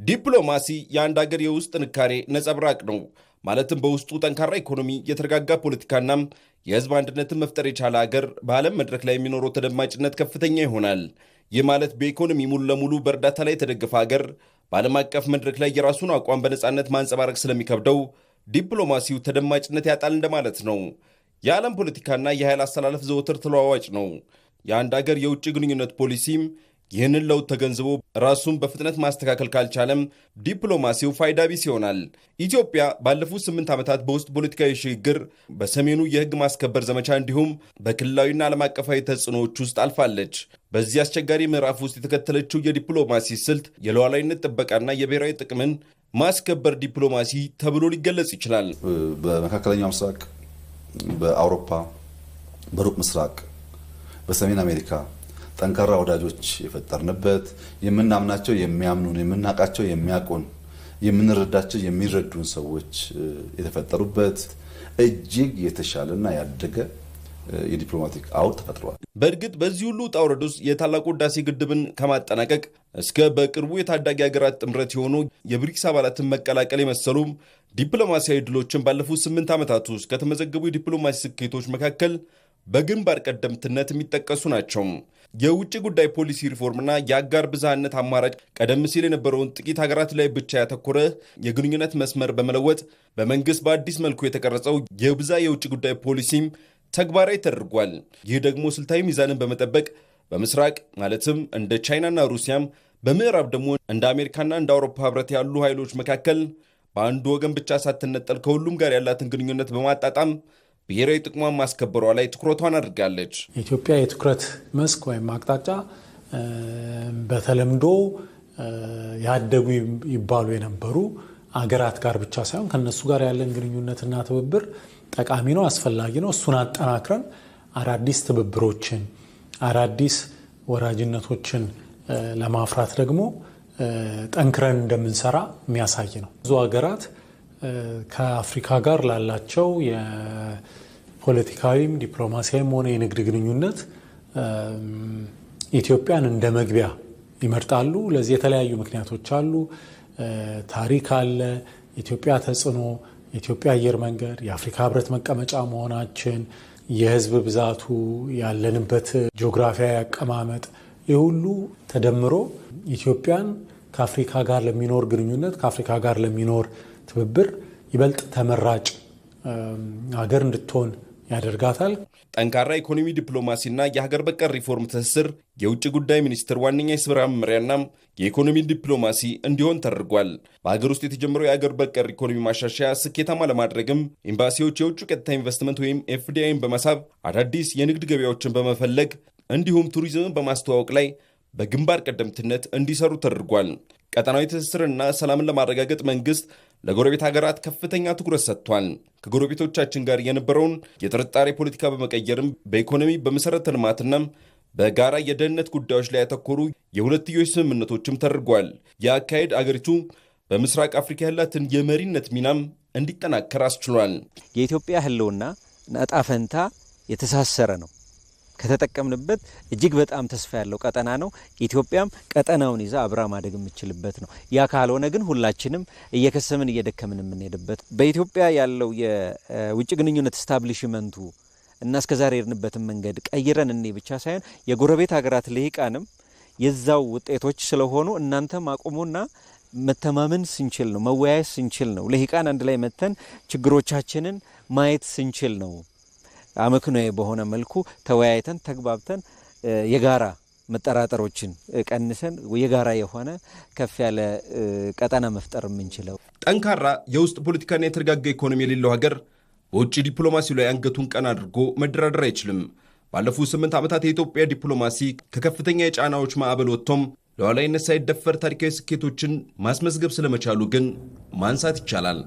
ዲፕሎማሲ የአንድ ሀገር የውስጥ ጥንካሬ ነጸብራቅ ነው። ማለትም በውስጡ ጠንካራ ኢኮኖሚ፣ የተረጋጋ ፖለቲካና የህዝብ አንድነትን መፍጠር የቻለ ሀገር በዓለም መድረክ ላይ የሚኖረው ተደማጭነት ከፍተኛ ይሆናል። ይህ ማለት በኢኮኖሚ ሙሉ ለሙሉ በእርዳታ ላይ የተደገፈ ሀገር በዓለም አቀፍ መድረክ ላይ የራሱን አቋም በነጻነት ማንጸባረቅ ስለሚከብደው ዲፕሎማሲው ተደማጭነት ያጣል እንደማለት ነው። የዓለም ፖለቲካና የኃይል አስተላለፍ ዘወትር ተለዋዋጭ ነው። የአንድ ሀገር የውጭ ግንኙነት ፖሊሲም ይህንን ለውጥ ተገንዝቦ ራሱን በፍጥነት ማስተካከል ካልቻለም ዲፕሎማሲው ፋይዳ ቢስ ይሆናል። ኢትዮጵያ ባለፉት 8 ዓመታት በውስጥ ፖለቲካዊ ሽግግር፣ በሰሜኑ የህግ ማስከበር ዘመቻ እንዲሁም በክልላዊና ዓለም አቀፋዊ ተጽዕኖዎች ውስጥ አልፋለች። በዚህ አስቸጋሪ ምዕራፍ ውስጥ የተከተለችው የዲፕሎማሲ ስልት የሉዓላዊነት ጥበቃና የብሔራዊ ጥቅምን ማስከበር ዲፕሎማሲ ተብሎ ሊገለጽ ይችላል። በመካከለኛው ምስራቅ፣ በአውሮፓ፣ በሩቅ ምስራቅ፣ በሰሜን አሜሪካ ጠንካራ ወዳጆች የፈጠርንበት፣ የምናምናቸው የሚያምኑን፣ የምናቃቸው የሚያቁን፣ የምንረዳቸው የሚረዱን ሰዎች የተፈጠሩበት እጅግ የተሻለና ያደገ የዲፕሎማቲክ አውድ ተፈጥሯል። በእርግጥ በዚህ ሁሉ ውጣ ውረድ ውስጥ የታላቁ ህዳሴ ግድብን ከማጠናቀቅ እስከ በቅርቡ የታዳጊ ሀገራት ጥምረት የሆኑ የብሪክስ አባላትን መቀላቀል የመሰሉም ዲፕሎማሲያዊ ድሎችን ባለፉት 8 ዓመታት ውስጥ ከተመዘገቡ የዲፕሎማሲ ስኬቶች መካከል በግንባር ቀደምትነት የሚጠቀሱ ናቸው። የውጭ ጉዳይ ፖሊሲ ሪፎርምና የአጋር ብዝሃነት አማራጭ ቀደም ሲል የነበረውን ጥቂት ሀገራት ላይ ብቻ ያተኮረ የግንኙነት መስመር በመለወጥ በመንግስት በአዲስ መልኩ የተቀረጸው የብዛ የውጭ ጉዳይ ፖሊሲም ተግባራዊ ተደርጓል። ይህ ደግሞ ስልታዊ ሚዛንን በመጠበቅ በምስራቅ ማለትም እንደ ቻይናና ሩሲያም፣ በምዕራብ ደግሞ እንደ አሜሪካና እንደ አውሮፓ ህብረት ያሉ ኃይሎች መካከል በአንዱ ወገን ብቻ ሳትነጠል ከሁሉም ጋር ያላትን ግንኙነት በማጣጣም ብሔራዊ ጥቅሟን ማስከበሯ ላይ ትኩረቷን አድርጋለች። ኢትዮጵያ የትኩረት መስክ ወይም አቅጣጫ በተለምዶ ያደጉ ይባሉ የነበሩ አገራት ጋር ብቻ ሳይሆን ከነሱ ጋር ያለን ግንኙነትና ትብብር ጠቃሚ ነው፣ አስፈላጊ ነው። እሱን አጠናክረን አዳዲስ ትብብሮችን፣ አዳዲስ ወዳጅነቶችን ለማፍራት ደግሞ ጠንክረን እንደምንሰራ የሚያሳይ ነው። ብዙ ሀገራት ከአፍሪካ ጋር ላላቸው የፖለቲካዊም ዲፕሎማሲያዊም ሆነ የንግድ ግንኙነት ኢትዮጵያን እንደ መግቢያ ይመርጣሉ። ለዚህ የተለያዩ ምክንያቶች አሉ። ታሪክ አለ፣ ኢትዮጵያ ተጽዕኖ፣ የኢትዮጵያ አየር መንገድ፣ የአፍሪካ ህብረት መቀመጫ መሆናችን፣ የህዝብ ብዛቱ፣ ያለንበት ጂኦግራፊያዊ አቀማመጥ፣ የሁሉ ተደምሮ ኢትዮጵያን ከአፍሪካ ጋር ለሚኖር ግንኙነት፣ ከአፍሪካ ጋር ለሚኖር ትብብር ይበልጥ ተመራጭ ሀገር እንድትሆን ያደርጋታል። ጠንካራ ኢኮኖሚ ዲፕሎማሲና የሀገር በቀል ሪፎርም ትስስር የውጭ ጉዳይ ሚኒስትር ዋነኛ የስራ መመሪያና የኢኮኖሚ ዲፕሎማሲ እንዲሆን ተደርጓል። በሀገር ውስጥ የተጀመረው የሀገር በቀል ኢኮኖሚ ማሻሻያ ስኬታማ ለማድረግም ኤምባሲዎች የውጭ ቀጥታ ኢንቨስትመንት ወይም ኤፍዲአይን በመሳብ አዳዲስ የንግድ ገበያዎችን በመፈለግ እንዲሁም ቱሪዝምን በማስተዋወቅ ላይ በግንባር ቀደምትነት እንዲሰሩ ተደርጓል። ቀጠናዊ ትስስርና ሰላምን ለማረጋገጥ መንግስት ለጎረቤት ሀገራት ከፍተኛ ትኩረት ሰጥቷል። ከጎረቤቶቻችን ጋር የነበረውን የጥርጣሬ ፖለቲካ በመቀየርም በኢኮኖሚ፣ በመሰረተ ልማትና በጋራ የደህንነት ጉዳዮች ላይ ያተኮሩ የሁለትዮሽ ስምምነቶችም ተደርጓል። የአካሄድ አገሪቱ በምስራቅ አፍሪካ ያላትን የመሪነት ሚናም እንዲጠናከር አስችሏል። የኢትዮጵያ ህልውና ዕጣ ፈንታ የተሳሰረ ነው። ከተጠቀምንበት እጅግ በጣም ተስፋ ያለው ቀጠና ነው። ኢትዮጵያም ቀጠናውን ይዛ አብራ ማደግ የምትችልበት ነው። ያ ካልሆነ ግን ሁላችንም እየከሰምን እየደከምን የምንሄድበት በኢትዮጵያ ያለው የውጭ ግንኙነት ስታብሊሽመንቱ እና እስከዛሬ የሄድንበትን መንገድ ቀይረን እኔ ብቻ ሳይሆን የጎረቤት ሀገራት ልሂቃንም የዛው ውጤቶች ስለሆኑ እናንተም አቁሙና መተማመን ስንችል ነው፣ መወያየት ስንችል ነው፣ ልሂቃን አንድ ላይ መተን ችግሮቻችንን ማየት ስንችል ነው አመክንዮአዊ በሆነ መልኩ ተወያይተን ተግባብተን የጋራ መጠራጠሮችን ቀንሰን የጋራ የሆነ ከፍ ያለ ቀጠና መፍጠር የምንችለው። ጠንካራ የውስጥ ፖለቲካና የተረጋጋ ኢኮኖሚ የሌለው ሀገር በውጭ ዲፕሎማሲው ላይ አንገቱን ቀና አድርጎ መደራደር አይችልም። ባለፉት 8 ዓመታት የኢትዮጵያ ዲፕሎማሲ ከከፍተኛ የጫናዎች ማዕበል ወጥቶም ሉዓላዊነት ሳይደፈር ታሪካዊ ስኬቶችን ማስመዝገብ ስለመቻሉ ግን ማንሳት ይቻላል።